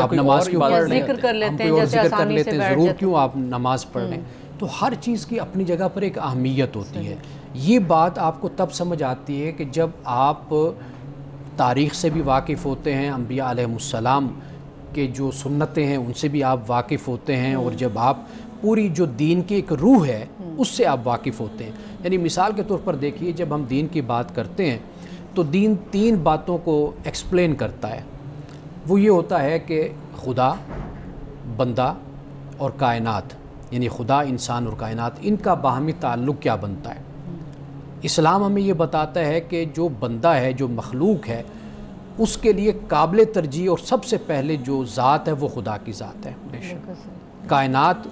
آپ نماز کیوں پڑھ رہے ہیں, ذکر کر لیتے ہیں, ہم کوئی اور جیسے ذکر کر آسانی لیتے سے ہیں, بیٹھ ضرور جاتے کیوں آپ نماز پڑھ رہے ہیں. تو ہر چیز کی اپنی جگہ پر ایک اہمیت ہوتی ہے. یہ بات آپ کو تب سمجھ آتی ہے کہ جب آپ تاریخ سے بھی واقف ہوتے ہیں, انبیاء علیہ السلام کے جو سنتیں ہیں ان سے بھی آپ واقف ہوتے ہیں, اور جب آپ پوری جو دین کی ایک روح ہے اس سے آپ واقف ہوتے ہیں. یعنی مثال کے طور پر دیکھیے, جب ہم دین کی بات کرتے ہیں تو دین 3 باتوں کو ایکسپلین کرتا ہے. وہ یہ ہوتا ہے کہ خدا, بندہ اور کائنات, یعنی خدا, انسان اور کائنات, ان کا باہمی تعلق کیا بنتا ہے. اسلام ہمیں یہ بتاتا ہے کہ جو بندہ ہے, جو مخلوق ہے, اس کے لیے قابل ترجیح اور سب سے پہلے جو ذات ہے وہ خدا کی ذات ہے. کائنات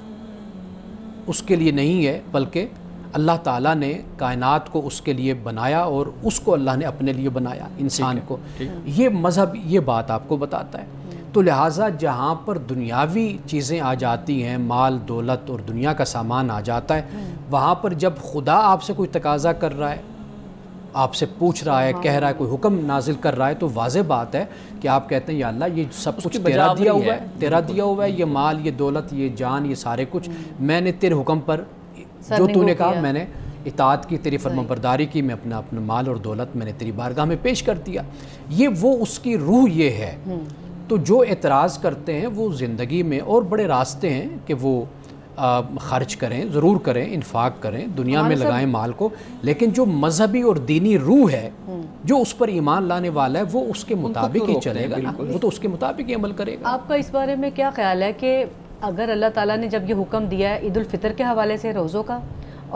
اس کے لیے نہیں ہے, بلکہ اللہ تعالیٰ نے کائنات کو اس کے لیے بنایا, اور اس کو اللہ نے اپنے لیے بنایا, انسان کو. یہ مذہب یہ بات آپ کو بتاتا ہے. تو لہٰذا جہاں پر دنیاوی چیزیں آ جاتی ہیں, مال دولت اور دنیا کا سامان آ جاتا ہے, وہاں پر جب خدا آپ سے کوئی تقاضا کر رہا ہے, آپ سے پوچھ رہا ہے, کہہ رہا ہے, کوئی حکم نازل کر رہا ہے, تو واضح بات ہے کہ آپ کہتے ہیں یا اللہ یہ سب کچھ تیرا دیا ہوا ہے, تیرا دیا ہوا ہے, یہ مال, یہ دولت, یہ جان, یہ سارے کچھ میں نے تیرے حکم پر جو تو نے کہا میں نے اطاعت کی, تیری فرما برداری کی, میں اپنا مال اور دولت میں نے تیری بارگاہ میں پیش کر دیا. یہ وہ اس کی روح یہ ہے. تو جو اعتراض کرتے ہیں وہ زندگی میں اور بڑے راستے ہیں کہ وہ خرچ کریں, ضرور کریں, انفاق کریں, دنیا میں لگائیں مال کو, لیکن جو مذہبی اور دینی روح ہے, جو اس پر ایمان لانے والا ہے, وہ اس کے مطابق ہی چلے گا نا, وہ تو اس کے مطابق ہی عمل کرے گا. آپ کا اس بارے میں کیا خیال ہے کہ اگر اللہ تعالیٰ نے جب یہ حکم دیا ہے عید الفطر کے حوالے سے روزوں کا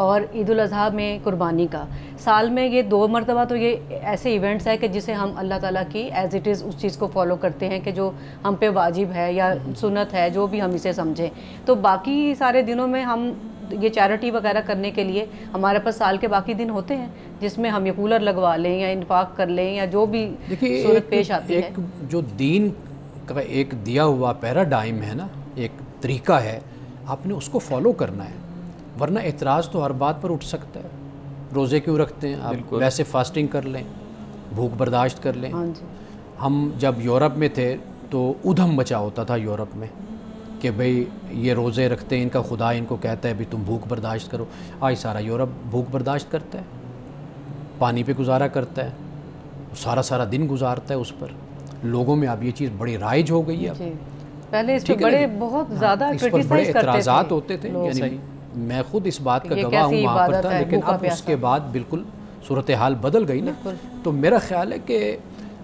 اور عید الاضحیٰ میں قربانی کا, سال میں یہ 2 مرتبہ تو یہ ایسے ایونٹس ہے کہ جسے ہم اللہ تعالیٰ کی ایز اٹ از اس چیز کو فالو کرتے ہیں کہ جو ہم پہ واجب ہے یا سنت ہے, جو بھی ہم اسے سمجھیں, تو باقی سارے دنوں میں ہم یہ چیریٹی وغیرہ کرنے کے لیے ہمارے پاس سال کے باقی دن ہوتے ہیں جس میں ہم یہ کولر لگوا لیں یا انفاق کر لیں یا جو بھی صورت پیش آتی ہے. ایک جو دین کا ایک دیا ہوا پیراڈائم ہے نا, ایک طریقہ ہے, آپ نے اس کو فالو کرنا ہے, ورنہ اعتراض تو ہر بات پر اٹھ سکتا ہے. روزے کیوں رکھتے ہیں آپ, ویسے فاسٹنگ کر لیں, بھوک برداشت کر لیں. ہم جب یورپ میں تھے تو ادھم مچا ہوتا تھا یورپ میں کہ بھئی یہ روزے رکھتے ہیں, ان کا خدا ان کو کہتا ہے بھی تم بھوک برداشت کرو. آج سارا یورپ بھوک برداشت کرتا ہے, پانی پہ گزارا کرتا ہے, سارا دن گزارتا ہے اس پر. لوگوں میں اب یہ چیز بڑی رائج ہو گئی ہے. پہلے اس پہ بڑے بہت زیادہ بڑے اعتراضات ہوتے تھے, یعنی میں خود اس بات کا گواہ ہوں وہاں پر تھا, لیکن اب اس کے بعد بالکل صورتحال بدل گئی نا. تو میرا خیال ہے کہ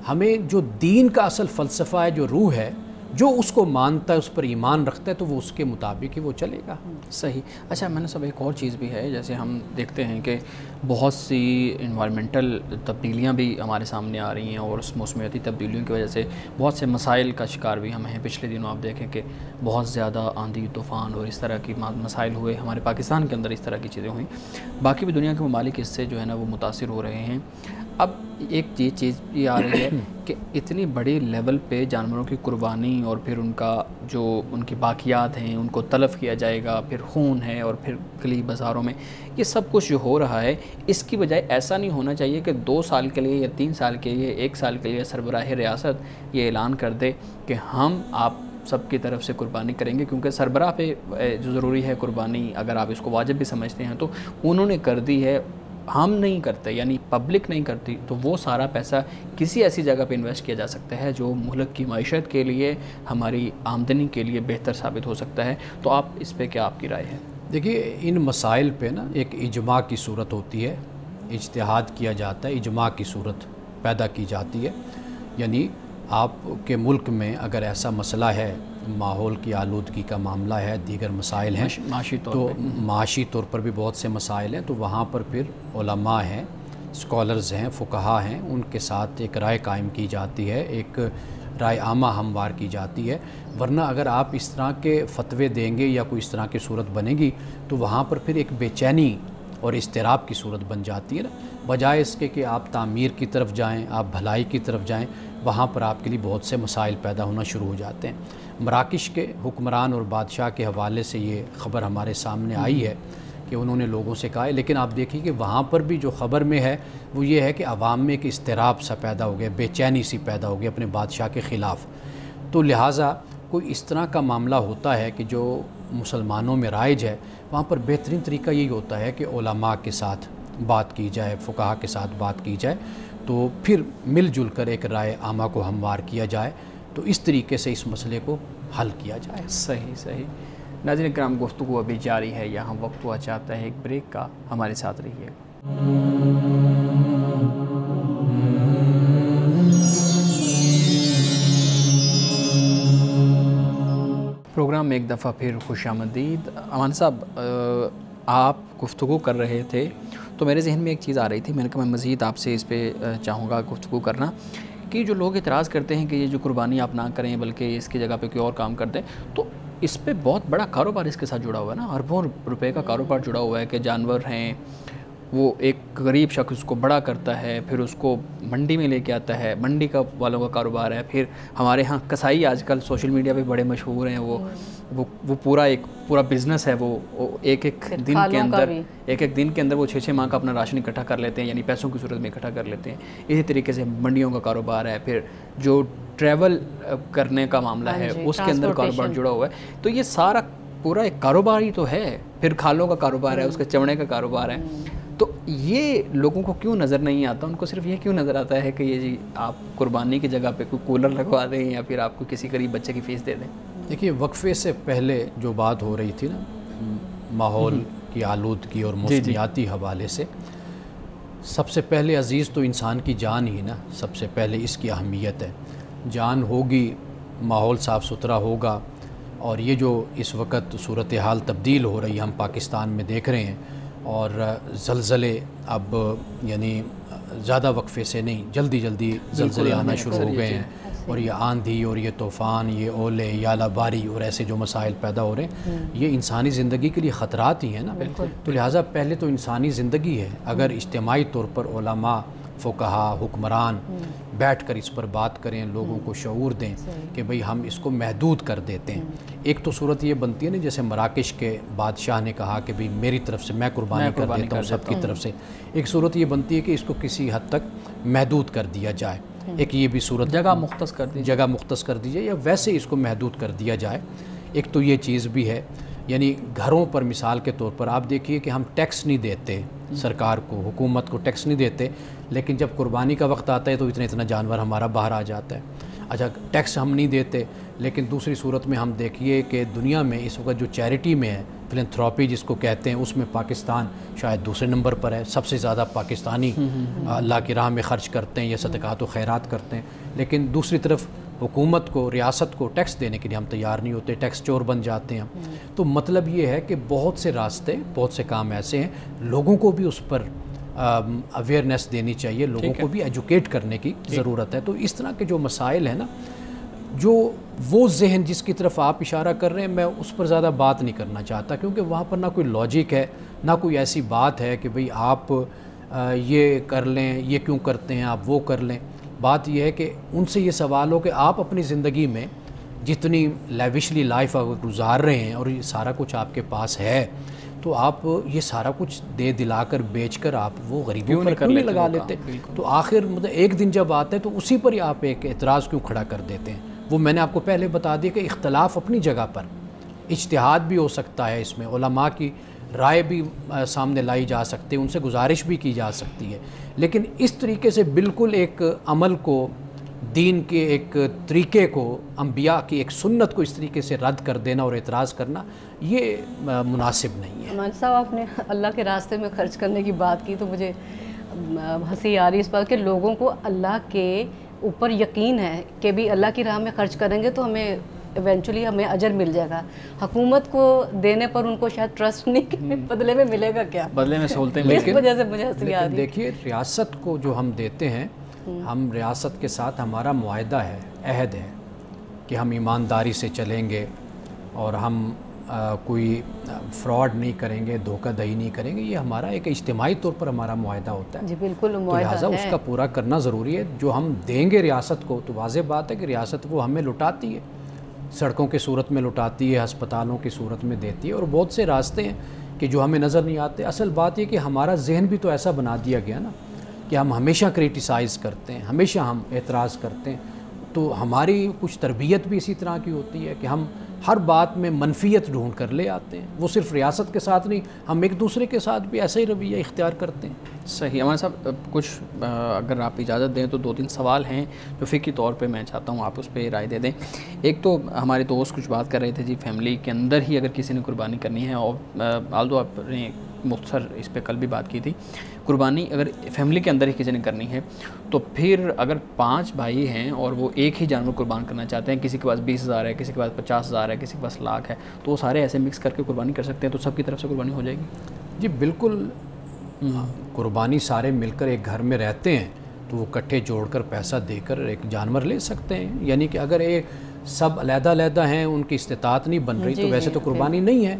ہمیں جو دین کا اصل فلسفہ ہے, جو روح ہے, جو اس کو مانتا ہے, اس پر ایمان رکھتا ہے, تو وہ اس کے مطابق ہی وہ چلے گا. صحیح. اچھا میں نے سب ایک اور چیز بھی ہے, جیسے ہم دیکھتے ہیں کہ بہت سی انوائرمنٹل تبدیلیاں بھی ہمارے سامنے آ رہی ہیں, اور اس موسمیاتی تبدیلیوں کی وجہ سے بہت سے مسائل کا شکار بھی ہم ہیں. پچھلے دنوں آپ دیکھیں کہ بہت زیادہ آندھی طوفان اور اس طرح کی مسائل ہوئے, ہمارے پاکستان کے اندر اس طرح کی چیزیں ہوئیں, باقی بھی دنیا کے ممالک اس سے جو ہے نا وہ متاثر ہو رہے ہیں. اب ایک یہ چیز بھی آ رہی ہے کہ اتنی بڑی لیول پہ جانوروں کی قربانی اور پھر ان کا جو ان کی باقیات ہیں ان کو تلف کیا جائے گا, پھر خون ہے, اور پھر گلی بازاروں میں یہ سب کچھ جو ہو رہا ہے, اس کی بجائے ایسا نہیں ہونا چاہیے کہ 2 سال کے لیے یا 3 سال کے لیے, 1 سال کے لیے سربراہ ریاست یہ اعلان کر دے کہ ہم آپ سب کی طرف سے قربانی کریں گے, کیونکہ سربراہ پہ جو ضروری ہے قربانی, اگر آپ اس کو واجب بھی سمجھتے ہیں تو انہوں نے کر دی ہے, ہم نہیں کرتے, یعنی پبلک نہیں کرتی, تو وہ سارا پیسہ کسی ایسی جگہ پہ انویسٹ کیا جا سکتا ہے جو ملک کی معیشت کے لیے, ہماری آمدنی کے لیے بہتر ثابت ہو سکتا ہے. تو آپ اس پہ کیا آپ کی رائے ہے؟ دیکھیے ان مسائل پہ نا ایک اجماع کی صورت ہوتی ہے, اجتہاد کیا جاتا ہے, اجماع کی صورت پیدا کی جاتی ہے. یعنی آپ کے ملک میں اگر ایسا مسئلہ ہے, ماحول کی آلودگی کا معاملہ ہے, دیگر مسائل ہیں, تو معاشی طور پر بھی بہت سے مسائل ہیں, تو وہاں پر پھر علماء ہیں, اسکالرز ہیں, فقہا ہیں, ان کے ساتھ ایک رائے قائم کی جاتی ہے, ایک رائے عامہ ہموار کی جاتی ہے. ورنہ اگر آپ اس طرح کے فتوے دیں گے یا کوئی اس طرح کی صورت بنے گی تو وہاں پر پھر ایک بے چینی اور اضطراب کی صورت بن جاتی ہے نا, بجائے اس کے کہ آپ تعمیر کی طرف جائیں, آپ بھلائی کی طرف جائیں, وہاں پر آپ کے لیے بہت سے مسائل پیدا ہونا شروع ہو جاتے ہیں. مراکش کے حکمران اور بادشاہ کے حوالے سے یہ خبر ہمارے سامنے آئی ہے کہ انہوں نے لوگوں سے کہا ہے, لیکن آپ دیکھیں کہ وہاں پر بھی جو خبر میں ہے وہ یہ ہے کہ عوام میں ایک اضطراب سا پیدا ہو گیا, بے چینی سی پیدا ہو گئی اپنے بادشاہ کے خلاف. تو لہٰذا کوئی اس طرح کا معاملہ ہوتا ہے کہ جو مسلمانوں میں رائج ہے، وہاں پر بہترین طریقہ یہی ہوتا ہے کہ علماء کے ساتھ بات کی جائے، فقہا کے ساتھ بات کی جائے، تو پھر مل جل کر ایک رائے عامہ کو ہموار کیا جائے، تو اس طریقے سے اس مسئلے کو حل کیا جائے۔ صحیح۔ ناظرین کرام، گفتگو ابھی جاری ہے، یہاں وقت ہوا چاہتا ہے ایک بریک کا، ہمارے ساتھ رہیے گا۔ پروگرام میں ایک دفعہ پھر خوش آمدید۔ امان صاحب، آپ گفتگو کر رہے تھے تو میرے ذہن میں ایک چیز آ رہی تھی، میں نے کہا میں مزید آپ سے اس پہ چاہوں گا گفتگو کرنا، کہ جو لوگ اعتراض کرتے ہیں کہ یہ جو قربانی آپ نہ کریں بلکہ اس کی جگہ پہ کوئی اور کام کر دیں، تو اس پہ بہت بڑا کاروبار اس کے ساتھ جڑا ہوا ہے نا، اربوں روپے کا کاروبار جڑا ہوا ہے کہ جانور ہیں وہ ایک غریب شخص اس کو بڑا کرتا ہے، پھر اس کو منڈی میں لے کے آتا ہے، منڈی کا والوں کا کاروبار ہے، پھر ہمارے ہاں کسائی آج کل سوشل میڈیا پہ بڑے مشہور ہیں، وہ پورا بزنس ہے، وہ ایک دن کے اندر وہ 6 ماہ کا اپنا راشن اکٹھا کر لیتے ہیں، یعنی پیسوں کی صورت میں اکٹھا کر لیتے ہیں۔ اسی طریقے سے منڈیوں کا کاروبار ہے، پھر جو ٹریول کرنے کا معاملہ ہے اس کے اندر کاروبار جڑا ہوا ہے، تو یہ سارا پورا ایک کاروبار ہی تو ہے، پھر کھالوں کا کاروبار ہے، اس کے چمڑے کا کاروبار ہے۔ تو یہ لوگوں کو کیوں نظر نہیں آتا؟ ان کو صرف یہ کیوں نظر آتا ہے کہ یہ جی آپ قربانی کی جگہ پہ کوئی کولر لگوا دیں یا پھر آپ کو کسی غریب بچے کی فیس دے دیں؟ دیکھیے، وقفے سے پہلے جو بات ہو رہی تھی نا، ماحول کی آلودگی اور موسمیاتی حوالے سے، سب سے پہلے عزیز تو انسان کی جان ہی نا، سب سے پہلے اس کی اہمیت ہے۔ جان ہوگی، ماحول صاف ستھرا ہوگا، اور یہ جو اس وقت صورتحال تبدیل ہو رہی ہے، ہم پاکستان میں دیکھ رہے ہیں، اور زلزلے اب یعنی زیادہ وقفے سے نہیں، جلدی زلزلے آنا شروع ہو گئے ہیں، اور یہ آندھی اور یہ طوفان، یہ اولے، یالہ باری اور ایسے جو مسائل پیدا ہو رہے ہیں، یہ انسانی زندگی کے لیے خطرات ہی ہیں نا۔ تو لہٰذا پہلے تو انسانی زندگی ہے، اگر اجتماعی طور پر علماء، فقہا، حکمران بیٹھ کر اس پر بات کریں، لوگوں کو شعور دیں کہ بھئی ہم اس کو محدود کر دیتے ہیں۔ ایک تو صورت یہ بنتی ہے نا، جیسے مراکش کے بادشاہ نے کہا کہ بھئی میری طرف سے میں قربانی کر دیتا ہوں سب کی طرف سے، ایک صورت یہ بنتی ہے کہ اس کو کسی حد تک محدود کر دیا جائے، ایک یہ بھی صورت جگہ مختص کر دی جائے، یا ویسے اس کو محدود کر دیا جائے۔ ایک تو یہ چیز بھی ہے، یعنی گھروں پر مثال کے طور پر آپ دیکھیے کہ ہم ٹیکس نہیں دیتے سرکار کو، حکومت کو ٹیکس نہیں دیتے، لیکن جب قربانی کا وقت آتا ہے تو اتنا جانور ہمارا باہر آ جاتا ہے۔ اچھا، ٹیکس ہم نہیں دیتے، لیکن دوسری صورت میں ہم دیکھیے کہ دنیا میں اس وقت جو چیریٹی میں ہے، فلنتھراپی جس کو کہتے ہیں، اس میں پاکستان شاید دوسرے نمبر پر ہے، سب سے زیادہ پاکستانی اللہ کی راہ میں خرچ کرتے ہیں یا صدقات و خیرات کرتے ہیں، لیکن دوسری طرف حکومت کو، ریاست کو ٹیکس دینے کے لیے ہم تیار نہیں ہوتے، ٹیکس چور بن جاتے ہیں۔ تو مطلب یہ ہے کہ بہت سے راستے، بہت سے کام ایسے ہیں، لوگوں کو بھی اس پر اویئرنیس دینی چاہیے، لوگوں کو بھی ایجوکیٹ کرنے کی ضرورت ہے۔ تو اس طرح کے جو مسائل ہیں نا، جو وہ ذہن جس کی طرف آپ اشارہ کر رہے ہیں، میں اس پر زیادہ بات نہیں کرنا چاہتا، کیونکہ وہاں پر نہ کوئی لاجک ہے، نہ کوئی ایسی بات ہے کہ بھئی آپ یہ کر لیں، یہ کیوں کرتے ہیں، آپ وہ کر لیں۔ بات یہ ہے کہ ان سے یہ سوال ہو کہ آپ اپنی زندگی میں جتنی لیوشلی لائف اگر گزار رہے ہیں اور یہ سارا کچھ آپ کے پاس ہے، تو آپ یہ سارا کچھ دے دلا کر بیچ کر آپ وہ غریبوں پر کیوں نہیں لگا لیتے؟ تو آخر مطلب ایک دن جب آتا ہے تو اسی پر ہی آپ ایک اعتراض کیوں کھڑا کر دیتے ہیں؟ وہ میں نے آپ کو پہلے بتا دیا کہ اختلاف اپنی جگہ پر، اجتہاد بھی ہو سکتا ہے، اس میں علماء کی رائے بھی سامنے لائی جا سکتی ہے، ان سے گزارش بھی کی جا سکتی ہے، لیکن اس طریقے سے بالکل ایک عمل کو، دین کے ایک طریقے کو، انبیاء کی ایک سنت کو اس طریقے سے رد کر دینا اور اعتراض کرنا، یہ مناسب نہیں ہے۔ امان صاحب، آپ نے اللہ کے راستے میں خرچ کرنے کی بات کی تو مجھے ہنسی آ رہی ہے اس بات کہ لوگوں کو اللہ کے اوپر یقین ہے کہ بھی اللہ کی راہ میں خرچ کریں گے تو ہمیں ایونچولی ہمیں اجر مل جائے گا۔ حکومت کو دینے پر ان کو شاید ٹرسٹ نہیں کہ بدلے میں ملے گا کیا، بدلے میں سہولتیں، اس وجہ سے مجھے ہنسی آ رہی ہے۔ دیکھیے، ریاست کو جو ہم دیتے ہیں، ہم ریاست کے ساتھ ہمارا معاہدہ ہے، عہد ہے کہ ہم ایمانداری سے چلیں گے اور ہم کوئی فراڈ نہیں کریں گے، دھوکہ دہی نہیں کریں گے، یہ ہمارا ایک اجتماعی طور پر ہمارا معاہدہ ہوتا ہے۔ جی بالکل، تو لہٰذا اس کا پورا کرنا ضروری ہے۔ جو ہم دیں گے ریاست کو، تو واضح بات ہے کہ ریاست وہ ہمیں لٹاتی ہے، سڑکوں کی صورت میں لٹاتی ہے، ہسپتالوں کی صورت میں دیتی ہے، اور بہت سے راستے ہیں کہ جو ہمیں نظر نہیں آتے۔ اصل بات یہ کہ ہمارا ذہن بھی تو ایسا بنا دیا گیا نا کہ ہم ہمیشہ کرٹیسائز کرتے ہیں، ہمیشہ ہم اعتراض کرتے ہیں۔ تو ہماری کچھ تربیت بھی اسی طرح کی ہوتی ہے کہ ہم ہر بات میں منفیت ڈھونڈ کر لے آتے ہیں. وہ صرف ریاست کے ساتھ نہیں, ہم ایک دوسرے کے ساتھ بھی ایسا ہی رویہ اختیار کرتے ہیں. صحیح. ہمارے صاحب کچھ اگر آپ اجازت دیں تو 2-3 سوال ہیں جو فقہی طور پہ میں چاہتا ہوں آپ اس پہ رائے دے دیں. ایک تو ہمارے دوست کچھ بات کر رہے تھے جی فیملی کے اندر ہی اگر کسی نے قربانی کرنی ہے, اور آلدو آپ نے مختصر اس پہ کل بھی بات کی تھی, قربانی اگر فیملی کے اندر ہی کسی نے کرنی ہے تو پھر اگر 5 بھائی ہیں اور وہ ایک ہی جانور قربان کرنا چاہتے ہیں, کسی کے پاس 20,000 ہے, کسی کے پاس 50,000 ہے, کسی کے پاس لاکھ ہے, تو وہ سارے ایسے مکس کر کے قربانی کر سکتے ہیں, تو سب کی طرف سے قربانی ہو جائے گی؟ جی بالکل. قربانی سارے مل کر ایک گھر میں رہتے ہیں تو وہ کٹھے جوڑ کر پیسہ دے کر ایک جانور لے سکتے ہیں. یعنی کہ اگر یہ سب علیحدہ علیحدہ ہیں, ان کی استطاعت نہیں بن رہی, تو ویسے تو قربانی نہیں ہے.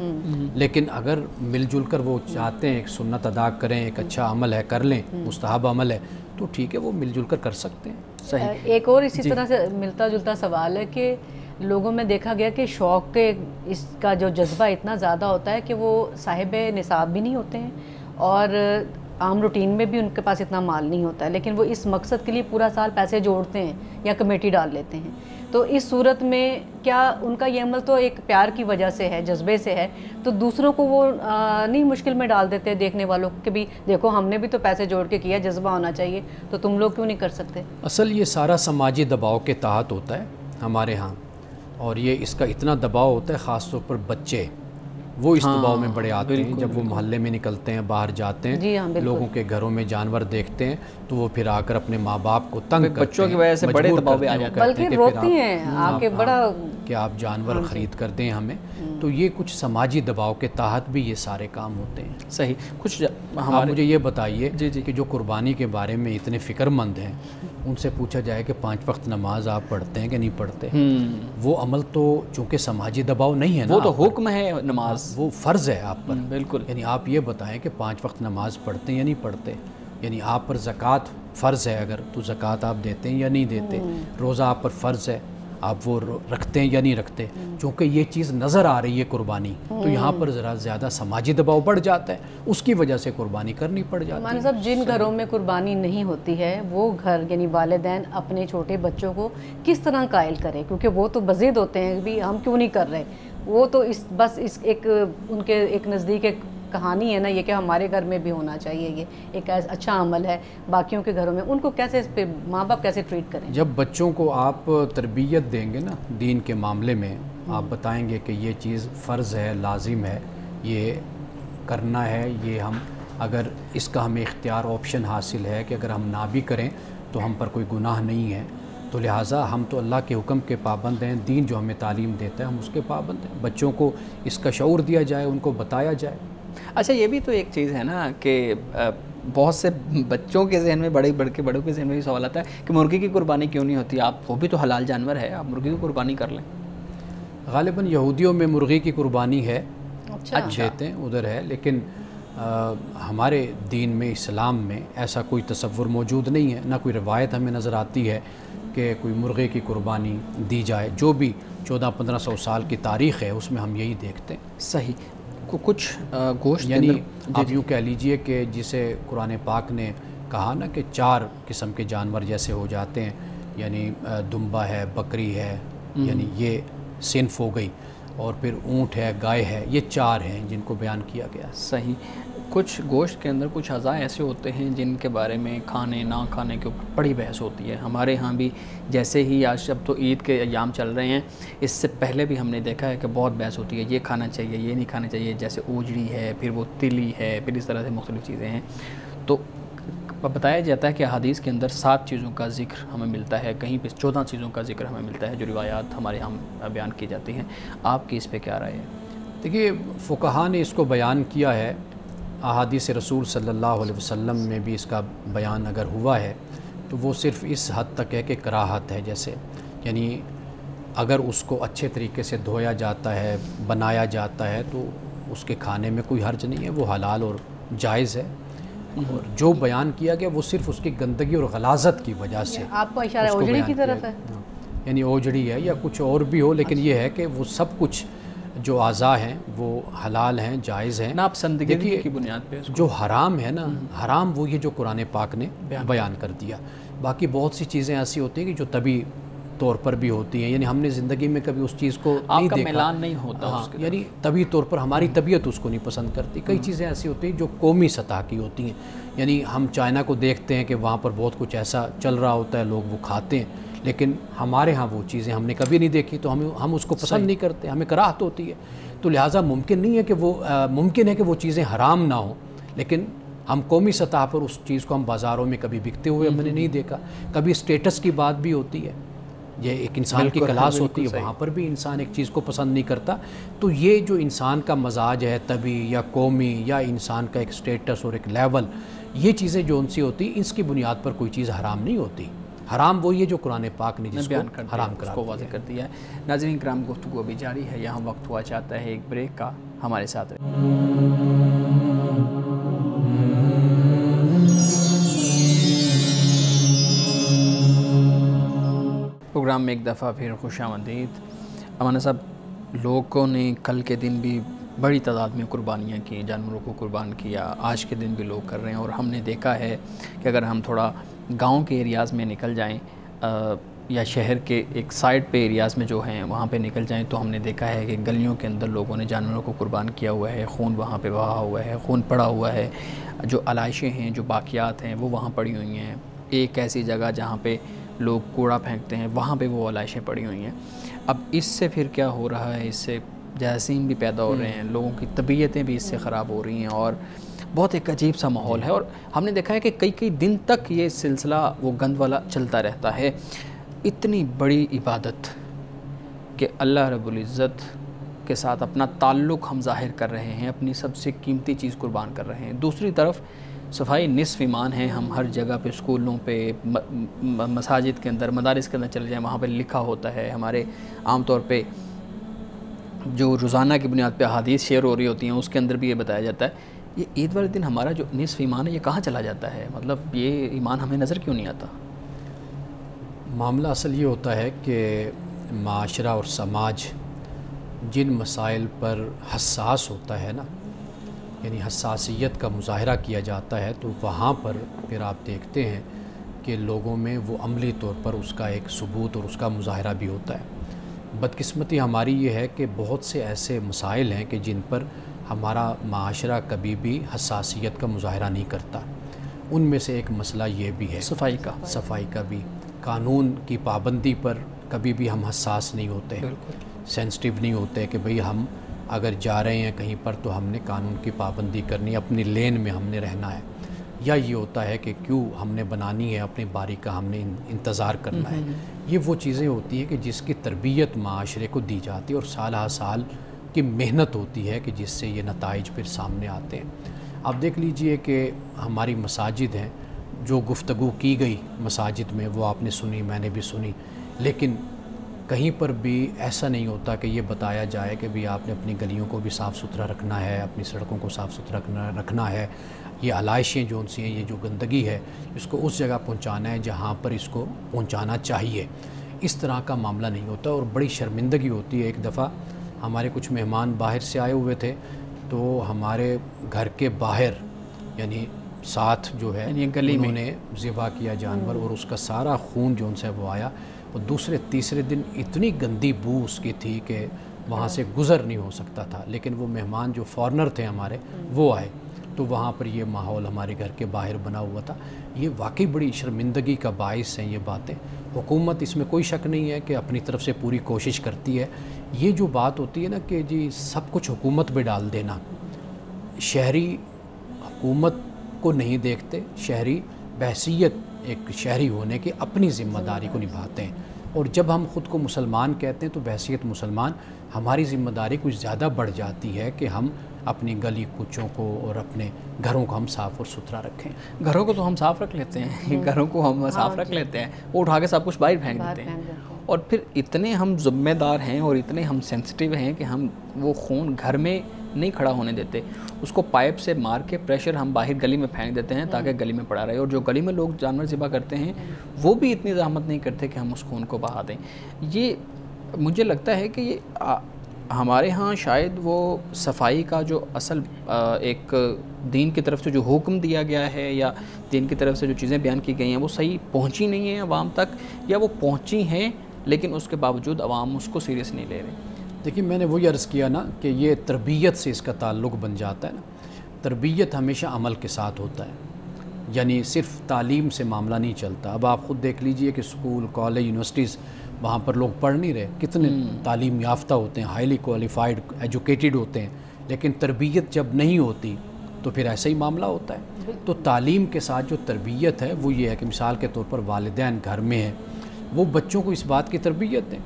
لیکن اگر مل جل کر وہ چاہتے ہیں ایک سنت ادا کریں, ایک اچھا عمل ہے کر لیں, مستحب عمل ہے, تو ٹھیک ہے, وہ مل جل کر کر سکتے ہیں. صحیح. ایک اور اسی طرح سے ملتا جلتا سوال ہے کہ لوگوں میں دیکھا گیا کہ شوق کے اس کا جو جذبہ اتنا زیادہ ہوتا ہے کہ وہ صاحب نصاب بھی نہیں ہوتے ہیں اور عام روٹین میں بھی ان کے پاس اتنا مال نہیں ہوتا ہے, لیکن وہ اس مقصد کے لیے پورا سال پیسے جوڑتے ہیں یا کمیٹی ڈال لیتے ہیں. تو اس صورت میں کیا ان کا یہ عمل تو ایک پیار کی وجہ سے ہے, جذبے سے ہے, تو دوسروں کو وہ نہیں مشکل میں ڈال دیتے دیکھنے والوں کہ بھی دیکھو ہم نے بھی تو پیسے جوڑ کے کیا, جذبہ ہونا چاہیے, تو تم لوگ کیوں نہیں کر سکتے؟ اصل یہ سارا سماجی دباؤ کے تحت ہوتا ہے ہمارے ہاں, اور یہ اس کا اتنا دباؤ ہوتا ہے خاص طور پر بچے, وہ اس دباؤ میں بڑے آتے ہیں. جب وہ محلے میں نکلتے ہیں, باہر جاتے ہیں, لوگوں کے گھروں میں جانور دیکھتے ہیں, تو وہ پھر آ کر اپنے ماں باپ کو تنگ کرتے ہیں, بچوں کی وجہ سے بڑے دباؤ میں آ جاتے ہیں, بلکہ روتی ہیں آ کے بڑا کہ آپ جانور خرید کر دیں ہمیں. تو یہ کچھ سماجی دباؤ کے تحت بھی یہ سارے کام ہوتے ہیں. صحیح. کچھ آپ مجھے یہ بتائیے کہ جو قربانی کے بارے میں اتنے فکر مند ہیں, ان سے پوچھا جائے کہ 5 وقت نماز آپ پڑھتے ہیں کہ نہیں پڑھتے؟ وہ عمل تو چونکہ سماجی دباؤ نہیں ہے نا, وہ تو حکم ہے نماز, وہ فرض ہے آپ پر. بالکل. یعنی آپ یہ بتائیں کہ 5 وقت نماز پڑھتے ہیں یا نہیں پڑھتے؟ یعنی آپ پر زکوٰۃ فرض ہے اگر, تو زکوٰۃ آپ دیتے ہیں یا نہیں دیتے؟ روزہ آپ پر فرض ہے, آپ وہ رکھتے ہیں یا نہیں رکھتے؟ چونکہ یہ چیز نظر آ رہی ہے قربانی, تو یہاں پر ذرا زیادہ سماجی دباؤ بڑھ جاتا ہے, اس کی وجہ سے قربانی کرنی پڑ جاتی ہے. مانا صاحب جن گھروں میں قربانی نہیں ہوتی ہے وہ گھر یعنی والدین اپنے چھوٹے بچوں کو کس طرح قائل کریں, کیونکہ وہ تو بضد ہوتے ہیں بھی ہم کیوں نہیں کر رہے, وہ تو بس ایک ان کے ایک نزدیک ایک کہانی ہے نا یہ کہ ہمارے گھر میں بھی ہونا چاہیے, یہ ایک اچھا عمل ہے, باقیوں کے گھروں میں ان کو کیسے ماں باپ کیسے ٹریٹ کریں؟ جب بچوں کو آپ تربیت دیں گے نا دین کے معاملے میں, آپ بتائیں گے کہ یہ چیز فرض ہے, لازم ہے, یہ کرنا ہے, یہ ہم اگر اس کا ہمیں اختیار آپشن حاصل ہے کہ اگر ہم نہ بھی کریں تو ہم پر کوئی گناہ نہیں ہے, تو لہٰذا ہم تو اللہ کے حکم کے پابند ہیں, دین جو ہمیں تعلیم دیتا ہے ہم اس کے پابند ہیں. بچوں کو اس کا شعور دیا جائے, ان کو بتایا جائے. اچھا یہ بھی تو ایک چیز ہے نا کہ بہت سے بچوں کے ذہن میں بڑوں کے ذہن میں بھی سوال آتا ہے کہ مرغی کی قربانی کیوں نہیں ہوتی, آپ وہ بھی تو حلال جانور ہے, آپ مرغی کی قربانی کر لیں. غالباً یہودیوں میں مرغی کی قربانی ہے, دیتے ہیں ادھر ہے, لیکن ہمارے دین میں اسلام میں ایسا کوئی تصور موجود نہیں ہے, نہ کوئی روایت ہمیں نظر آتی ہے کہ کوئی مرغے کی قربانی دی جائے. جو بھی 1400-1500 سال کی تاریخ ہے اس میں ہم یہی دیکھتے ہیں. صحیح. کچھ گوشت یعنی آپ یوں کہہ لیجئے کہ جسے قرآن پاک نے کہا نا کہ 4 قسم کے جانور جیسے ہو جاتے ہیں, یعنی دمبا ہے, بکری ہے, یعنی یہ صنف ہو گئی, اور پھر اونٹ ہے, گائے ہے, یہ 4 ہیں جن کو بیان کیا گیا. صحیح. کچھ گوشت کے اندر کچھ اعضاء ایسے ہوتے ہیں جن کے بارے میں کھانے نہ کھانے کے اوپر بڑی بحث ہوتی ہے. ہمارے ہاں بھی جیسے ہی آج جب تو عید کے ایام چل رہے ہیں, اس سے پہلے بھی ہم نے دیکھا ہے کہ بہت بحث ہوتی ہے, یہ کھانا چاہیے, یہ نہیں کھانا چاہیے, جیسے اوجڑی ہے, پھر وہ تلی ہے, پھر اس طرح سے مختلف چیزیں ہیں. تو بتایا جاتا ہے کہ احادیث کے اندر 7 چیزوں کا ذکر ہمیں ملتا ہے, کہیں پہ 14 چیزوں کا ذکر ہمیں ملتا ہے جو روایات ہمارے ہاں بیان کی جاتی ہیں. آپ کی اس پہ کیا رائے ہے؟ دیکھیے فقہا نے اس کو بیان کیا ہے, احادیث رسول صلی اللہ علیہ وسلم میں بھی اس کا بیان اگر ہوا ہے تو وہ صرف اس حد تک ہے کہ کراہت ہے. جیسے یعنی اگر اس کو اچھے طریقے سے دھویا جاتا ہے, بنایا جاتا ہے, تو اس کے کھانے میں کوئی حرج نہیں ہے, وہ حلال اور جائز ہے. اور جو بیان کیا گیا وہ صرف اس کی گندگی اور غلاظت کی وجہ سے. آپ کو اشارہ اوجڑی کی طرف ہے, یعنی اوجڑی ہے یا کچھ اور بھی ہو, لیکن یہ ہے کہ وہ سب کچھ جو اعضاء ہیں وہ حلال ہیں, جائز ہیں. ناپسندگی کی بنیاد پہ جو حرام ہے نا, حرام وہ یہ جو قرآن پاک نے بیان کر دیا. باقی بہت سی چیزیں ایسی ہوتی ہیں کہ جو طبی طور پر بھی ہوتی ہیں، یعنی ہم نے زندگی میں کبھی اس چیز کو نہیں دیکھا، ملان نہیں ہوتا اس کے، یعنی طبعی طور پر ہماری طبیعت اس کو نہیں پسند کرتی۔ کئی چیزیں ایسی ہوتی ہیں جو قومی سطح کی ہوتی ہیں، یعنی ہم چائنا کو دیکھتے ہیں کہ وہاں پر بہت کچھ ایسا چل رہا ہوتا ہے، لوگ وہ کھاتے ہیں، لیکن ہمارے ہاں وہ چیزیں ہم نے کبھی نہیں دیکھی تو ہم اس کو پسند نہیں کرتے، ہمیں کراہت ہوتی ہے۔ تو لہٰذا ممکن نہیں ہے کہ ممکن ہے کہ وہ چیزیں حرام نہ ہوں، لیکن ہم قومی سطح پر اس چیز کو ہم بازاروں میں کبھی بکتے ہوئے ہم نے نہیں دیکھا۔ کبھی اسٹیٹس کی بات بھی ہوتی ہے، یہ ایک انسان کی کلاس ہوتی ہے، وہاں پر بھی انسان ایک چیز کو پسند نہیں کرتا۔ تو یہ جو انسان کا مزاج ہے طبی یا قومی یا انسان کا ایک اسٹیٹس اور ایک لیول، یہ چیزیں جو ان سی ہوتی، اس کی بنیاد پر کوئی چیز حرام نہیں ہوتی۔ حرام وہی ہے جو قرآن پاک نے جس کو حرام کرا دیا، واضح کر دیا ہے۔ ناظرین کرام، گفتگو ابھی جاری ہے، یہاں وقت ہوا چاہتا ہے ایک بریک کا، ہمارے ساتھ رہیں۔ پروگرام میں ایک دفعہ پھر خوش آمدید۔ امانہ صاحب، لوگوں نے کل کے دن بھی بڑی تعداد میں قربانیاں کی، جانوروں کو قربان کیا، آج کے دن بھی لوگ کر رہے ہیں، اور ہم نے دیکھا ہے کہ اگر ہم تھوڑا گاؤں کے ایریاز میں نکل جائیں یا شہر کے ایک سائڈ پہ ایریاز میں جو ہیں وہاں پہ نکل جائیں تو ہم نے دیکھا ہے کہ گلیوں کے اندر لوگوں نے جانوروں کو قربان کیا ہوا ہے، خون وہاں پہ بہا ہوا ہے، خون پڑا ہوا ہے، جو علائشیں ہیں، جو باقیات ہیں وہ وہاں پڑی ہوئی ہیں۔ ایک ایسی جگہ جہاں پہ لوگ کوڑا پھینکتے ہیں وہاں پہ وہ علائشیں پڑی ہوئی ہیں۔ اب اس سے پھر کیا ہو رہا ہے، اس سے جراثیم بھی پیدا ہو رہے ہیں، لوگوں کی طبیعتیں بھی اس سے خراب ہو رہی ہیں، اور بہت ایک عجیب سا ماحول ہے، اور ہم نے دیکھا ہے کہ کئی دن تک یہ سلسلہ وہ گند والا چلتا رہتا ہے۔ اتنی بڑی عبادت کہ اللہ رب العزت کے ساتھ اپنا تعلق ہم ظاہر کر رہے ہیں، اپنی سب سے قیمتی چیز قربان کر رہے ہیں، دوسری طرف صفائی نصف ایمان ہے۔ ہم ہر جگہ پہ، اسکولوں پہ، مساجد کے اندر، مدارس کے اندر چلے جائیں، وہاں پہ لکھا ہوتا ہے، ہمارے عام طور پہ جو روزانہ کی بنیاد پہ احادیث شیئر ہو رہی ہوتی ہیں اس کے اندر بھی یہ بتایا جاتا ہے، یہ عید والے دن ہمارا جو نصف ایمان ہے یہ کہاں چلا جاتا ہے؟ مطلب یہ ایمان ہمیں نظر کیوں نہیں آتا؟ معاملہ اصل یہ ہوتا ہے کہ معاشرہ اور سماج جن مسائل پر حساس ہوتا ہے نا، یعنی حساسیت کا مظاہرہ کیا جاتا ہے، تو وہاں پر پھر آپ دیکھتے ہیں کہ لوگوں میں وہ عملی طور پر اس کا ایک ثبوت اور اس کا مظاہرہ بھی ہوتا ہے۔ بدقسمتی ہماری یہ ہے کہ بہت سے ایسے مسائل ہیں کہ جن پر ہمارا معاشرہ کبھی بھی حساسیت کا مظاہرہ نہیں کرتا۔ ان میں سے ایک مسئلہ یہ بھی ہے صفائی کا بھی، قانون کی پابندی پر کبھی بھی ہم حساس نہیں ہوتے، سینسٹیو نہیں ہوتے کہ بھئی ہم اگر جا رہے ہیں کہیں پر تو ہم نے قانون کی پابندی کرنی، اپنی لین میں ہم نے رہنا ہے، یا یہ ہوتا ہے کہ کیوں ہم نے بنانی ہے، اپنی باری کا ہم نے انتظار کرنا ہے۔ یہ وہ چیزیں ہوتی ہیں کہ جس کی تربیت معاشرے کو دی جاتی ہے، اور سال ہر سال کی محنت ہوتی ہے کہ جس سے یہ نتائج پھر سامنے آتے ہیں۔ آپ دیکھ لیجئے کہ ہماری مساجد ہیں، جو گفتگو کی گئی مساجد میں وہ آپ نے سنی، میں نے بھی سنی، لیکن کہیں پر بھی ایسا نہیں ہوتا کہ یہ بتایا جائے کہ بھی آپ نے اپنی گلیوں کو بھی صاف ستھرا رکھنا ہے، اپنی سڑکوں کو صاف ستھرا رکھنا ہے، یہ علائشیں جو ان سی ہیں، یہ جو گندگی ہے اس کو اس جگہ پہنچانا ہے جہاں پر اس کو پہنچانا چاہیے۔ اس طرح کا معاملہ نہیں ہوتا، اور بڑی شرمندگی ہوتی ہے۔ ایک دفعہ ہمارے کچھ مہمان باہر سے آئے ہوئے تھے، تو ہمارے گھر کے باہر یعنی ساتھ جو ہے انہوں نے ذبح کیا جانور، اور اس کا سارا خون جو ان سے وہ آیا، اور دوسرے تیسرے دن اتنی گندی بو اس کی تھی کہ وہاں سے گزر نہیں ہو سکتا تھا۔ لیکن وہ مہمان جو فارنر تھے ہمارے، وہ آئے، تو وہاں پر یہ ماحول ہمارے گھر کے باہر بنا ہوا تھا۔ یہ واقعی بڑی شرمندگی کا باعث ہیں یہ باتیں۔ حکومت اس میں کوئی شک نہیں ہے کہ اپنی طرف سے پوری کوشش کرتی ہے۔ یہ جو بات ہوتی ہے نا کہ جی سب کچھ حکومت پہ ڈال دینا، شہری حکومت کو نہیں دیکھتے، شہری بحیثیت ایک شہری ہونے کے اپنی ذمہ داری کو نبھاتے ہیں، اور جب ہم خود کو مسلمان کہتے ہیں تو بحیثیت مسلمان ہماری ذمہ داری کچھ زیادہ بڑھ جاتی ہے کہ ہم اپنی گلی کوچوں کو اور اپنے گھروں کو ہم صاف اور ستھرا رکھیں۔ گھروں کو تو ہم صاف رکھ لیتے ہیں، گھروں کو ہم صاف رکھ لیتے ہیں، وہ اٹھا کے سب کچھ باہر پھینک دیتے ہیں، اور پھر اتنے ہم ذمہ دار ہیں اور اتنے ہم سینسٹیو ہیں کہ ہم وہ خون گھر میں نہیں کھڑا ہونے دیتے، اس کو پائپ سے مار کے پریشر ہم باہر گلی میں پھینک دیتے ہیں تاکہ گلی میں پڑا رہے، اور جو گلی میں لوگ جانور ذبح کرتے ہیں وہ بھی اتنی زحمت نہیں کرتے کہ ہم اس خون کو بہا دیں۔ یہ مجھے لگتا ہے کہ یہ ہمارے ہاں شاید وہ صفائی کا جو اصل ایک دین کی طرف سے جو حکم دیا گیا ہے یا دین کی طرف سے جو چیزیں بیان کی گئی ہیں وہ صحیح پہنچی نہیں ہیں عوام تک، یا وہ پہنچی ہیں لیکن اس کے باوجود عوام اس کو سیریس نہیں لے رہے. دیکھیے میں نے وہی عرض کیا نا کہ یہ تربیت سے اس کا تعلق بن جاتا ہے نا. تربیت ہمیشہ عمل کے ساتھ ہوتا ہے, یعنی صرف تعلیم سے معاملہ نہیں چلتا. اب آپ خود دیکھ لیجئے کہ اسکول, کالج, یونیورسٹیز, وہاں پر لوگ پڑھ نہیں رہے, کتنے تعلیم یافتہ ہوتے ہیں, ہائیلی کوالیفائڈ, ایجوکیٹڈ ہوتے ہیں, لیکن تربیت جب نہیں ہوتی تو پھر ایسا ہی معاملہ ہوتا ہے. تو تعلیم کے ساتھ جو تربیت ہے وہ یہ ہے کہ مثال کے طور پر والدین گھر میں ہیں, وہ بچوں کو اس بات کی تربیت دیں.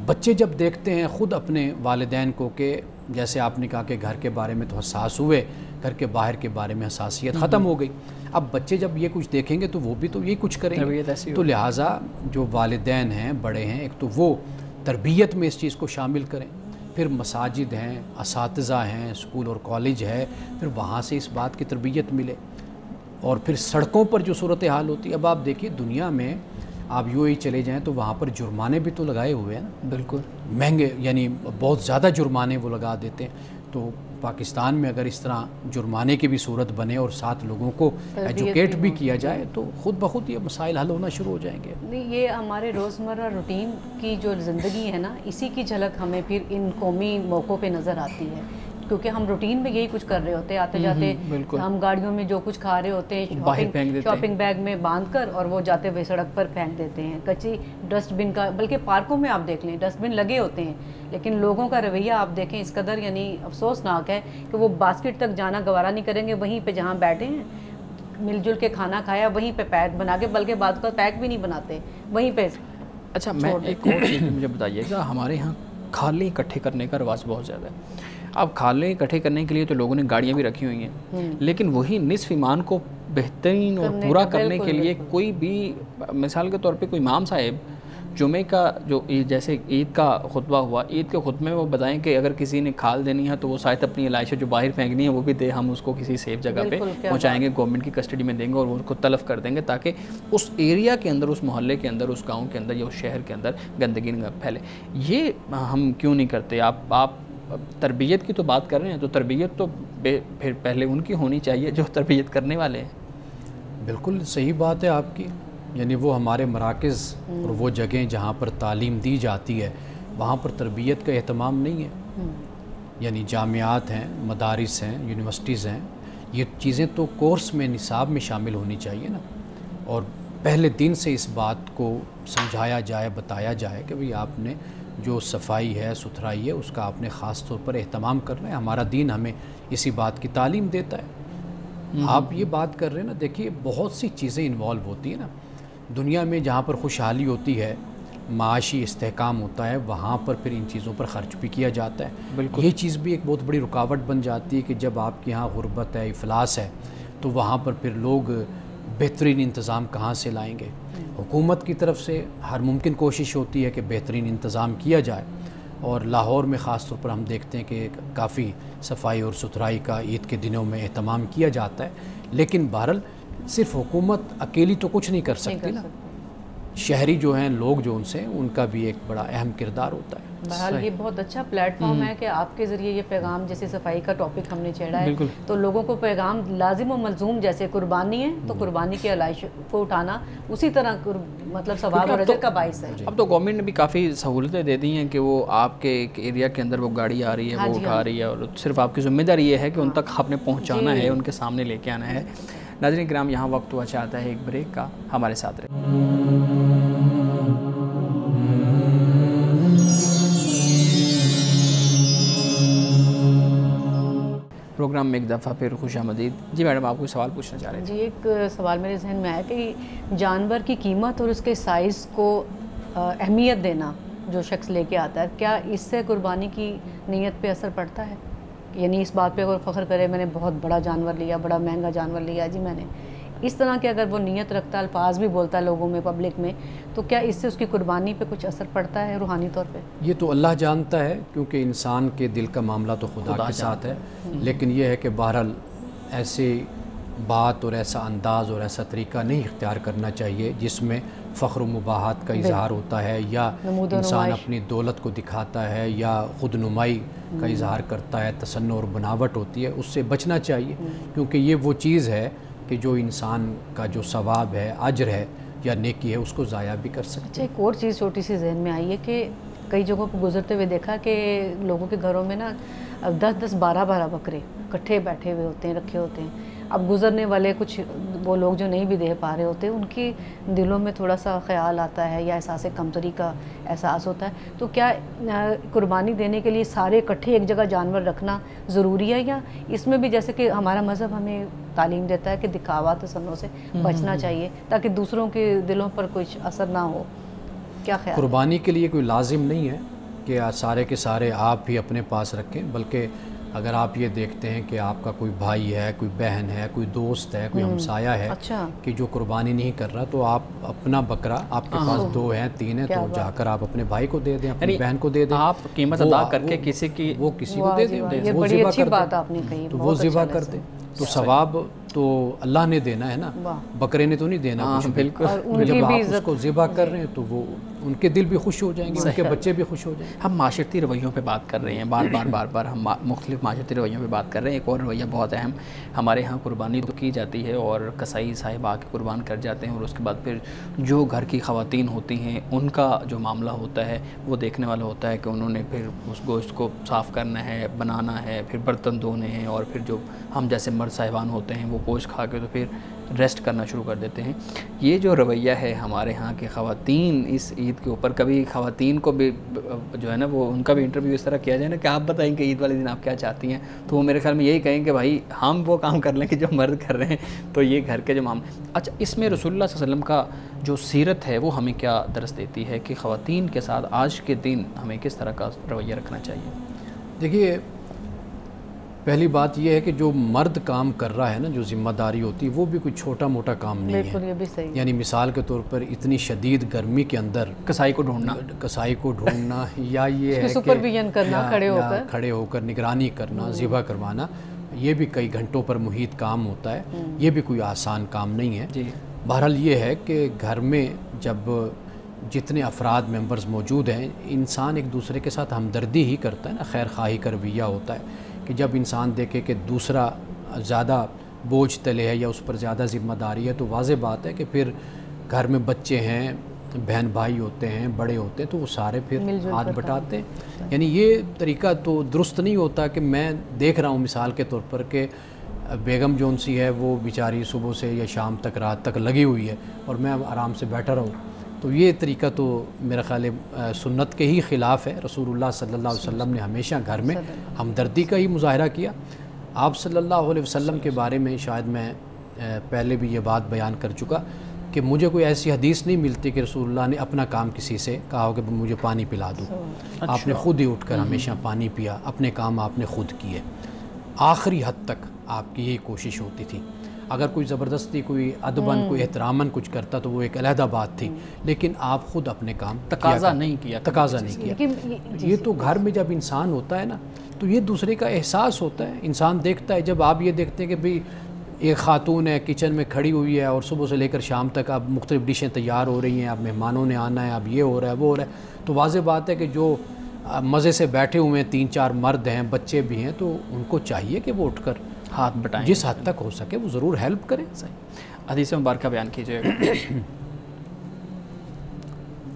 بچے جب دیکھتے ہیں خود اپنے والدین کو کہ جیسے آپ نے کہا کہ گھر کے بارے میں تو حساس ہوئے, گھر کے باہر کے بارے میں حساسیت ختم ہو گئی, اب بچے جب یہ کچھ دیکھیں گے تو وہ بھی تو یہی کچھ کریں گے. تو لہٰذا جو والدین ہیں, بڑے ہیں, ایک تو وہ تربیت میں اس چیز کو شامل کریں. پھر مساجد ہیں, اساتذہ ہیں, اسکول اور کالج ہے, پھر وہاں سے اس بات کی تربیت ملے. اور پھر سڑکوں پر جو صورتحال ہوتی ہے, اب آپ دیکھیے دنیا میں آپ یوں ہی چلے جائیں تو وہاں پر جرمانے بھی تو لگائے ہوئے ہیں نا, بالکل مہنگے, یعنی بہت زیادہ جرمانے وہ لگا دیتے ہیں. تو پاکستان میں اگر اس طرح جرمانے کی بھی صورت بنے اور ساتھ لوگوں کو ایجوکیٹ بھی کیا جائے تو خود بخود یہ مسائل حل ہونا شروع ہو جائیں گے. نہیں, یہ ہمارے روزمرہ روٹین کی جو زندگی ہے نا, اسی کی جھلک ہمیں پھر ان قومی موقعوں پہ نظر آتی ہے, کیونکہ ہم روٹین میں یہی کچھ کر رہے ہوتے ہیں. آتے جاتے ہم گاڑیوں میں جو کچھ کھا رہے ہوتے ہیں شاپنگ بیگ میں باندھ کر, اور وہ جاتے ہوئے سڑک پر پھینک دیتے ہیں. کچی ڈسٹ بن کا, بلکہ پارکوں میں آپ دیکھ لیں ڈسٹ بن لگے ہوتے ہیں, لیکن لوگوں کا رویہ آپ دیکھیں اس قدر یعنی افسوسناک ہے کہ وہ باسکٹ تک جانا گوارا نہیں کریں گے. وہیں پہ جہاں بیٹھے ہیں مل جل کے کھانا کھایا, وہیں پہ پیک بنا کے, بلکہ بعد کا پیک بھی نہیں بناتے وہیں پہ. اچھا, میں ایک اور چیز مجھے بتائیے گا, ہمارے یہاں کھالیں اکٹھے کرنے کا رواج بہت زیادہ ہے. اب کھالیں اکٹھے کرنے کے لیے تو لوگوں نے گاڑیاں بھی رکھی ہوئی ہیں, لیکن وہی نصف ایمان کو بہترین اور پورا کرنے کے لیے کوئی بھی, مثال کے طور پہ کوئی امام صاحب جمعے کا جو جیسے عید کا خطبہ ہوا, عید کے خطبے میں وہ بتائیں کہ اگر کسی نے کھال دینی ہے تو وہ شاید اپنی علائشہ جو باہر پھینکنی ہے وہ بھی دے, ہم اس کو کسی سیف جگہ پہ پہنچائیں گے, گورنمنٹ کی کسٹڈی میں دیں گے اور وہ اس کو تلف کر دیں گے, تاکہ اس ایریا کے اندر, اس محلے کے اندر, اس گاؤں کے اندر یا اس شہر کے اندر گندگی نہ پھیلے. یہ ہم کیوں نہیں کرتے؟ آپ تربیت کی تو بات کر رہے ہیں, تو تربیت تو پھر پہلے ان کی ہونی چاہیے جو تربیت کرنے والے ہیں. بالکل صحیح بات ہے آپ کی, یعنی وہ ہمارے مراکز اور وہ جگہیں جہاں پر تعلیم دی جاتی ہے وہاں پر تربیت کا اہتمام نہیں ہے. یعنی جامعات ہیں, مدارس ہیں, یونیورسٹیز ہیں, یہ چیزیں تو کورس میں, نصاب میں شامل ہونی چاہیے نا, اور پہلے دن سے اس بات کو سمجھایا جائے, بتایا جائے کہ بھئی آپ نے جو صفائی ہے, ستھرائی ہے, اس کا آپ نے خاص طور پر اہتمام کرنا ہے. ہمارا دین ہمیں اسی بات کی تعلیم دیتا ہے. آپ یہ بات کر رہے ہیں نا, دیکھیے بہت سی چیزیں انوالو ہوتی ہیں نا دنیا میں. جہاں پر خوشحالی ہوتی ہے, معاشی استحکام ہوتا ہے, وہاں پر پھر ان چیزوں پر خرچ بھی کیا جاتا ہے. بالکل, یہ چیز بھی ایک بہت بڑی رکاوٹ بن جاتی ہے کہ جب آپ کے یہاں غربت ہے, افلاس ہے, تو وہاں پر پھر لوگ بہترین انتظام کہاں سے لائیں گے؟ حکومت کی طرف سے ہر ممکن کوشش ہوتی ہے کہ بہترین انتظام کیا جائے, اور لاہور میں خاص طور پر ہم دیکھتے ہیں کہ کافی صفائی اور ستھرائی کا عید کے دنوں میں اہتمام کیا جاتا ہے. لیکن بہرحال صرف حکومت اکیلی تو کچھ نہیں کر سکتی نا, شہری جو ہیں, لوگ جو ان سے, ان کا بھی ایک بڑا اہم کردار ہوتا ہے. بہرحال یہ بہت اچھا پلیٹ فارم ہے کہ آپ کے ذریعے یہ پیغام, جیسے صفائی کا ٹاپک ہم نے چھیڑا ہے, تو لوگوں کو پیغام لازم و ملزوم, جیسے قربانی ہے تو قربانی کی علائش کو اٹھانا اسی طرح مطلب ثواب اور اجر کا باعث ہے. اب تو گورنمنٹ نے بھی کافی سہولتیں دے دی ہیں کہ وہ آپ کے ایک ایریا کے اندر وہ گاڑی آ رہی ہے, وہ اٹھا رہی ہے, اور صرف آپ کی ذمہ داری یہ ہے کہ ان تک آپ نے پہنچانا ہے, ان کے سامنے لے کے آنا ہے. ناظرین کرام, یہاں وقت ہوا چاہتا ہے ایک بریک کا, ہمارے ساتھ رہے. پروگرام میں ایک دفعہ پھر خوش آمدید. جی میڈم, آپ کوئی سوال پوچھنا چاہ رہے ہیں؟ جی, ایک سوال میرے ذہن میں آیا کہ جانور کی قیمت اور اس کے سائز کو اہمیت دینا جو شخص لے کے آتا ہے, کیا اس سے قربانی کی نیت پہ اثر پڑتا ہے؟ یعنی اس بات پہ اگر فخر کرے میں نے بہت بڑا جانور لیا, بڑا مہنگا جانور لیا جی میں نے, اس طرح کے اگر وہ نیت رکھتا ہے, الفاظ بھی بولتا ہے لوگوں میں, پبلک میں, تو کیا اس سے اس کی قربانی پہ کچھ اثر پڑتا ہے روحانی طور پہ؟ یہ تو اللہ جانتا ہے, کیونکہ انسان کے دل کا معاملہ تو خدا کے ساتھ ہے. لیکن یہ ہے کہ بہرحال ایسے بات اور ایسا انداز اور ایسا طریقہ نہیں اختیار کرنا چاہیے جس میں فخر و مباحات کا اظہار ہوتا ہے, یا انسان اپنی دولت کو دکھاتا ہے, یا خود نمائی کا اظہار کرتا ہے, تصنع اور بناوٹ ہوتی ہے. اس سے بچنا چاہیے, کیونکہ یہ وہ چیز ہے کہ جو انسان کا جو ثواب ہے, اجر ہے, یا نیکی ہے اس کو ضائع بھی کر سکتے اچھا ایک اور چیز چھوٹی سی ذہن میں آئی ہے کہ کئی جگہوں پہ گزرتے ہوئے دیکھا کہ لوگوں کے گھروں میں نا 10-10 12-12 بکرے اکٹھے بیٹھے ہوئے ہوتے ہیں، رکھے ہوتے ہیں. اب گزرنے والے کچھ وہ لوگ جو نہیں بھی دے پا رہے ہوتے ان کے دلوں میں تھوڑا سا خیال آتا ہے یا احساس کمتری کا احساس ہوتا ہے. تو کیا قربانی دینے کے لیے سارے اکٹھے ایک جگہ جانور رکھنا ضروری ہے، یا اس میں بھی جیسے کہ ہمارا مذہب ہمیں تعلیم دیتا ہے کہ دکھاوا تسنوں سے بچنا چاہیے تاکہ دوسروں کے دلوں پر کچھ اثر نہ ہو، کیا خیال؟ قربانی کے لیے کوئی لازم نہیں ہے کہ سارے کے سارے آپ بھی اپنے پاس رکھیں، بلکہ اگر آپ یہ دیکھتے ہیں کہ آپ کا کوئی بھائی ہے، کوئی بہن ہے، کوئی دوست ہے، کوئی ہمسایہ ہے کہ جو قربانی نہیں کر رہا، تو آپ اپنا بکرا، آپ کے پاس 2 ہیں 3 ہیں، تو جا کر آپ اپنے بھائی کو دے دیں، اپنی بہن کو دے دیں. آپ قیمت ادا کر کے کسی کو دے دیں، وہ ذبح کر دیں، تو وہ ذبح کر دیں. تو ثواب تو اللہ نے دینا ہے نا، بکرے نے تو نہیں دینا کچھ. بالکل جب آپ اس کو ذبح کر رہے ہیں تو وہ ان کے دل بھی خوش ہو جائیں گے، ان کے بچے بھی خوش ہو جائیں گے. ہم معاشرتی رویوں پہ بات کر رہے ہیں، بار بار ہم مختلف معاشرتی رویوں پہ بات کر رہے ہیں. ایک اور رویہ بہت اہم، ہمارے ہاں قربانی تو کی جاتی ہے اور کسائی صاحب آ کے قربان کر جاتے ہیں، اور اس کے بعد پھر جو گھر کی خواتین ہوتی ہیں ان کا جو معاملہ ہوتا ہے وہ دیکھنے والا ہوتا ہے کہ انہوں نے پھر اس گوشت کو صاف کرنا ہے، بنانا ہے، پھر برتن دھونے ہیں، اور پھر جو ہم جیسے مرد صاحبان ہوتے ہیں وہ گوشت کھا کے تو پھر ریسٹ کرنا شروع کر دیتے ہیں. یہ جو رویہ ہے ہمارے ہاں کہ خواتین اس عید کے اوپر، کبھی خواتین کو بھی جو ہے نا وہ ان کا بھی انٹرویو اس طرح کیا جائے نا کہ آپ بتائیں کہ عید والے دن آپ کیا چاہتی ہیں، تو وہ میرے خیال میں یہی کہیں کہ بھائی ہم وہ کام کر لیں کہ جو مرد کر رہے ہیں. تو یہ گھر کے جو معاملے، اچھا اس میں رسول اللہ صلی اللہ علیہ وسلم کا جو سیرت ہے وہ ہمیں کیا درس دیتی ہے کہ خواتین کے ساتھ آج کے دن ہمیں کس طرح کا رویہ رکھنا چاہیے؟ دیکھیے پہلی بات یہ ہے کہ جو مرد کام کر رہا ہے نا، جو ذمہ داری ہوتی ہے، وہ بھی کوئی چھوٹا موٹا کام نہیں ہے. بالکل یہ بھی صحیح. یعنی مثال کے طور پر اتنی شدید گرمی کے اندر کسائی کو ڈھونڈنا یا یہ ہے سپرویژن کرنا، کھڑے ہو کر نگرانی کرنا، ذبح کروانا، یہ بھی کئی گھنٹوں پر محیط کام ہوتا ہے. یہ بھی کوئی آسان کام نہیں ہے. بہرحال یہ ہے کہ گھر میں جب جتنے افراد ممبرز موجود ہیں، انسان ایک دوسرے کے ساتھ ہمدردی ہی کرتا ہے نا، خیر خواہی کا رویہ ہوتا ہے کہ جب انسان دیکھے کہ دوسرا زیادہ بوجھ تلے ہے یا اس پر زیادہ ذمہ داری ہے، تو واضح بات ہے کہ پھر گھر میں بچے ہیں، بہن بھائی ہوتے ہیں، بڑے ہوتے ہیں، تو وہ سارے پھر ہاتھ بٹاتے ہیں. یعنی یہ طریقہ تو درست نہیں ہوتا کہ میں دیکھ رہا ہوں مثال کے طور پر کہ بیگم جون سی ہے وہ بیچاری صبح سے یا شام تک رات تک لگی ہوئی ہے اور میں آرام سے بیٹھا رہوں. تو یہ طریقہ تو میرا خیال ہے سنت کے ہی خلاف ہے. رسول اللہ صلی اللہ علیہ وسلم نے ہمیشہ گھر میں ہمدردی کا ہی مظاہرہ کیا. آپ صلی اللہ علیہ وسلم کے بارے میں شاید میں پہلے بھی یہ بات بیان کر چکا کہ مجھے کوئی ایسی حدیث نہیں ملتی کہ رسول اللہ نے اپنا کام کسی سے کہا ہو کہ مجھے پانی پلا دو. آپ نے خود ہی اٹھ کر ہمیشہ پانی پیا، اپنے کام آپ نے خود کیے. آخری حد تک آپ کی یہی کوشش ہوتی تھی. اگر کوئی زبردستی، کوئی ادباً، کوئی احتراماً کچھ کرتا تو وہ ایک علیحدہ بات تھی، لیکن آپ خود اپنے کام تقاضا نہیں کیا. یہ تو گھر میں جب انسان ہوتا ہے نا تو یہ دوسرے کا احساس ہوتا ہے. انسان دیکھتا ہے، جب آپ یہ دیکھتے ہیں کہ بھئی ایک خاتون ہے کچن میں کھڑی ہوئی ہے اور صبح سے لے کر شام تک اب مختلف ڈشیں تیار ہو رہی ہیں، اب مہمانوں نے آنا ہے، اب یہ ہو رہا ہے وہ ہو رہا ہے، تو واضح بات ہے کہ جو مزے سے بیٹھے ہوئے ہیں 3-4 مرد ہیں، بچے بھی ہیں، تو ان کو چاہیے کہ وہ اٹھ کر ہاتھ بٹائیں، جس حد تک ہو سکے وہ ضرور ہیلپ کریں. حدیث مبارکہ بیان کیجئے.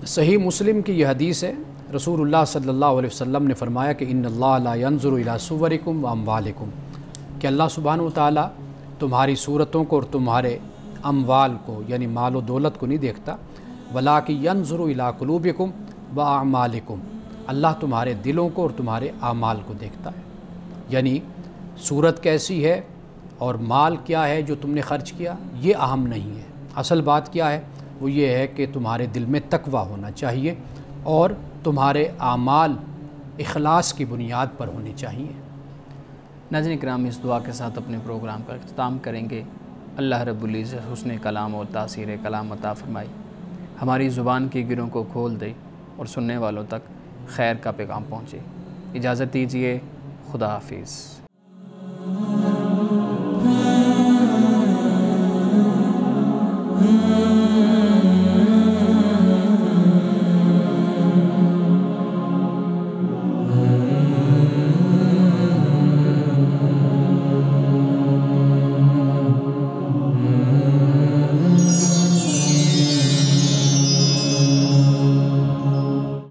صحیح مسلم کی یہ حدیث ہے. رسول اللہ صلی اللہ علیہ وسلم نے فرمایا کہ ان اللہ لا ينظر الى صورکم واموالکم، کہ اللہ سبحانہ وتعالی تمہاری صورتوں کو اور تمہارے اموال کو یعنی مال و دولت کو نہیں دیکھتا، ولکن ينظر الى قلوبکم واعمالکم، اللہ تمہارے دلوں کو اور تمہارے اعمال کو دیکھتا ہے. یعنی صورت کیسی ہے اور مال کیا ہے جو تم نے خرچ کیا یہ اہم نہیں ہے. اصل بات کیا ہے؟ وہ یہ ہے کہ تمہارے دل میں تقویٰ ہونا چاہیے اور تمہارے اعمال اخلاص کی بنیاد پر ہونے چاہیے. ناظرین کرام، اس دعا کے ساتھ اپنے پروگرام کا اختتام کریں گے. اللہ رب العزت حسن کلام اور تاثیر کلام عطا فرمائی، ہماری زبان کی گروں کو کھول دے اور سننے والوں تک خیر کا پیغام پہنچے. اجازت دیجیے، خدا حافظ.